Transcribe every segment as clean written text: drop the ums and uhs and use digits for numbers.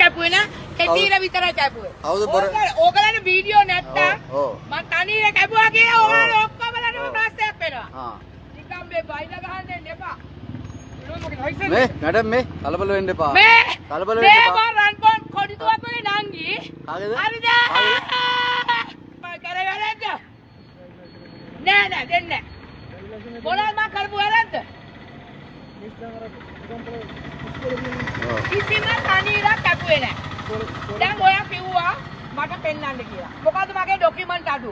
කැපුවේ නා කෙටීර විතරයි කැපුවේ. ඕගලන්ට වීඩියෝ නැත්තම් මම තනියම කැපුවා කියලා ඕගලන්ට ඔක්කොමලටම ප්‍රශ්නයක් වෙනවා. නිකම් මේ බයිලා ගහන්න දෙන්න එපා. මේ මැඩම් මේ කලබල වෙන්න එපා. කලබල වෙන්න එපා. මේ රන්කොන් කොඩිතුවක් වගේ නංගි. කාගේද? හරිද? මම කරේ වැරද්ද. නෑ දෙන්නේ නෑ. මොනවද මම කරපු වැරද්ද? කිසිම තනියරක් කැපුවේ නෑ. දැන් ඔයා කිව්වා මට පෙන්නන්න කියලා. මොකද්ද මගේ ડોකියුමන්ට් අඩු?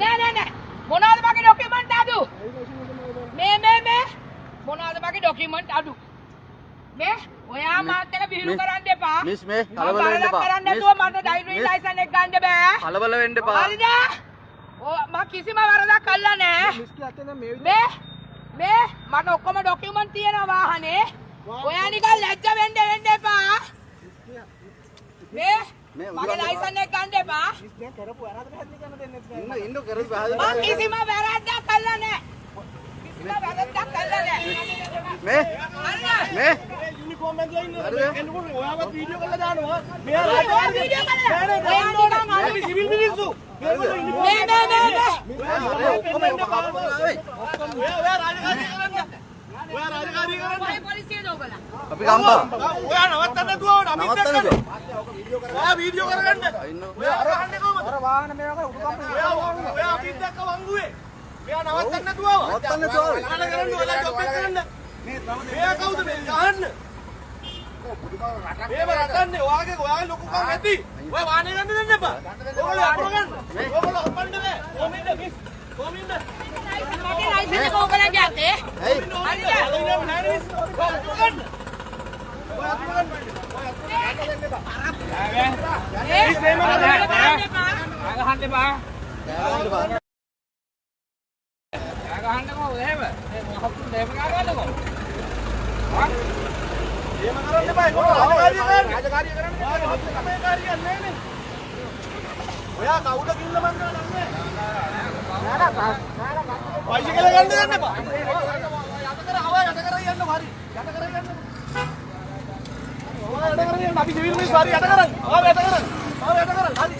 නෑ. මොනවද මගේ ડોකියුමන්ට් අඩු? මේ මොනවද මගේ ડોකියුමන්ට් අඩු? මේ ඔයා මාත් එක විහිළු කරන්න එපා. මිස් මේ කලබල වෙන්න එපා. කරන්න නැතුව මට ඩ්‍රයිවිං ලයිසන් එක ගන්න බෑ. කලබල වෙන්න එපා. හරිද? මම කිසිම වරදක් කළා නෑ. මේ මට ඔක්කොම ડોකියුමන්ට් තියෙනවා වාහනේ. ඔයා නිකන් ලැජ්ජ වෙන්න එපා. මේ මගේ ලයිසන් එක ගන්න එපා. කරපු වැරද්ද පැහැදිලි කරන්න දෙන්නේ නැහැ. ඉන්න කරපු වැරද්ද. මම කිසිම වැරද්දක් කළා නෑ. මේ යුනිෆෝම් එකලා ඉන්න එන්නකොට ඔයාවත් වීඩියෝ කරලා දානවා. මෙයා වීඩියෝ කරලා අපි සිවිල් මිනිස්සු. මේ ඔයා රාජකාරී කරන්නේ. පොලිසිය දෝගලා. අපි ගම්පා. ඔයා නවත්තන්න නැතුව අමිත් එක්ක. ඔයා වීඩියෝ කරගන්න. ඔයා අරහන්නේ කොහමද? අර වාහන මේක උඩු කම්පේ. ඔයා අමිත් එක්ක වංගුවේ. මෙයා නවත්තන්න නැතුව ආවා. නවත්තන්න නැතුව ආවේ. අරල කරන්න ඔයාලා ජොබ් එක කරන්න. මෙයා කවුද මේ ගහන්න? මේව රටන්නේ ඔයාගේ ලොකුකම් ඇති. ඔය වාහනේ ගන්න දෙන්න එපා. ඔයගොල්ලෝ අපර ගන්න. ඔයගොල්ලෝ අපන්න බෑ. කොමින්ද මිස්. කොමින්ද. මගේ ලයිසන් එක ඕගලන්ගේ අතේ. ඇයි? හරිද? ගහන්නකෝ එහෙම. හප්පු දෙම ගන්නකෝ. එහෙම කරන්න එපා. රාජකාරිය කරන්නේ. රාජකාරිය නෑනේ. ඔයා කවුද කිල්ල මන් කරන්නේ? නෑ. බයිසිකල ගන්න දෙන්න එපා. යට කර යන්න හරි. යට කර යන්න. අපි සිවිල් මිනිස්සු හරි යට කරන්. ආව යට කරන්. හරි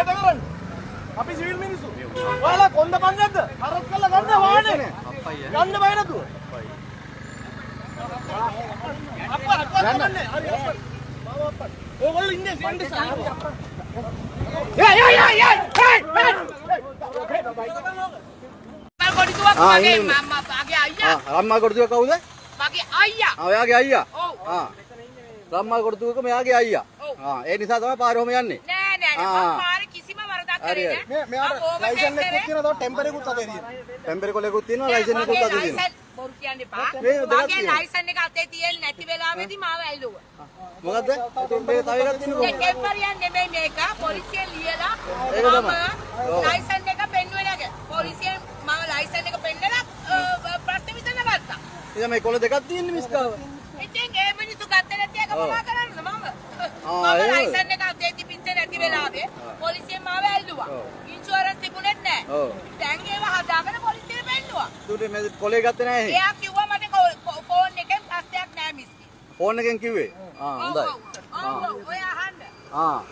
යට කරන්. අපි සිවිල් මිනිස්සු. ඔයාලා කොන්ද පන්නද්ද? හරස් කරලා ගන්න වාහනේ. ගන්න බය නැතුව. අප්පා ගන්නනේ. හරි අප්පා. ඕගොල්ලෝ ඉන්නේ සෙන්ඩ් සාහේ. කොඩිතුවක් මගේ මගේ අයියා. රම්මා කොඩිතුව කවුද? මගේ අයියා. ඔයාගේ අයියා. ඔව්. රම්මා කොඩිතුවක මෙයාගේ අයියා. ඒ නිසා තමයි පාරේ ඔහම යන්නේ. නෑ මම පාරේ කිසිම වරදක් කරේ නෑ. මෙයාට ලයිසන් එකක් තියෙනවා ටෙම්පර් එකකුත් අතේ තියෙනවා. ටෙම්පර් කොලෙකුත් තියෙනවා ලයිසන් එකකුත් අතේ තියෙනවා. බොරු කියන්න එපා. මේ දෙකක් මගේ තියෙනවා. ලයිසන් එක අතේ තියෙන්නේ නැති වෙලාවෙදි මාව ඇල්ලුවා. මොකද්ද? මේ තව එකක් තියෙනවා. ටෙම්පරියන් නෙමෙයි මේක. පොලිසියෙන් ලියලා ඒක තමයි. ලයිසන් එක පෙන්නුවේ නැහැ. පොලිසියෙන් මාව ලයිසන් එක පෙන්නලා ප්‍රශ්න විසඳ ගත්තා. ඉතින් මේ කොළ දෙකක් තියෙන්නේ මිස්කාව. ඉතින් ඒ මිනිස්සු ගත්තේ නැති එක මොනවා කරන්නද මම? මම ලයිසන් එක අතේ තිබිච්ච නැති වෙලාවේ පොලිසියෙන් මාව ඇල්ලුවා. ඉන්ෂුරන්ස් තිබුණෙත් නැහැ. දැන් ඒව හදාගෙන පොලිසියට පෙන්නුවා. ඒකට මේ කොලේ ගත්තේ නැහැ. එයා කිව්වා මට ෆෝන් එකෙන් ප්‍රශ්නයක් නැහැ මිස්කි. ෆෝන් එකෙන් කිව්වේ. හොඳයි. ඔය අහන්න.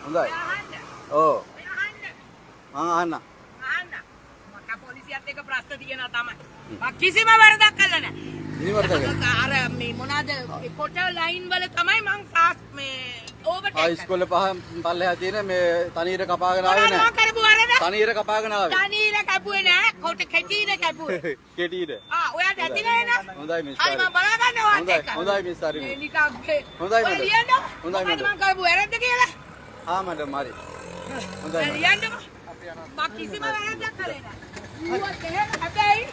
හොඳයි. අහන්න. ඔව්. ඔය අහන්න. අහන්න. අහන්න. මට පොලිසියත් එක්ක ප්‍රශ්න තියෙනවා තමයි. මම කිසිම වරදක් කළා නැහැ. අර මේ මොනවාද කොට ලයින් වල තමයි මං ෆාස්ට් මේ ඕවර්ටේක් ආ ඉස්කෝලේ පල්ලෙහා තියෙන මේ තනීර කපාගෙන ආවේ නෑ. කරපු වරද? තනීර කපාගෙන ආවේ. තනීර කැපුවේ නෑ. කොට කෙටීර කැපුවේ. කෙටීර. ඔයාට ඇති නෑ නේද? හොඳයි මිස්. හරි මම බලා ගන්නවා වත් එක්ක. හොඳයි මිස් හරි. මේ නිකන් හොඳයි මඩ. හොඳයි මම කරපු වැරද්ද කියලා. මඩම් හරි. හොඳයි. ලියන්නකො. මම කිසිම වැරද්දක් කරේ නෑ. ඌවත් එහෙම හැබැයි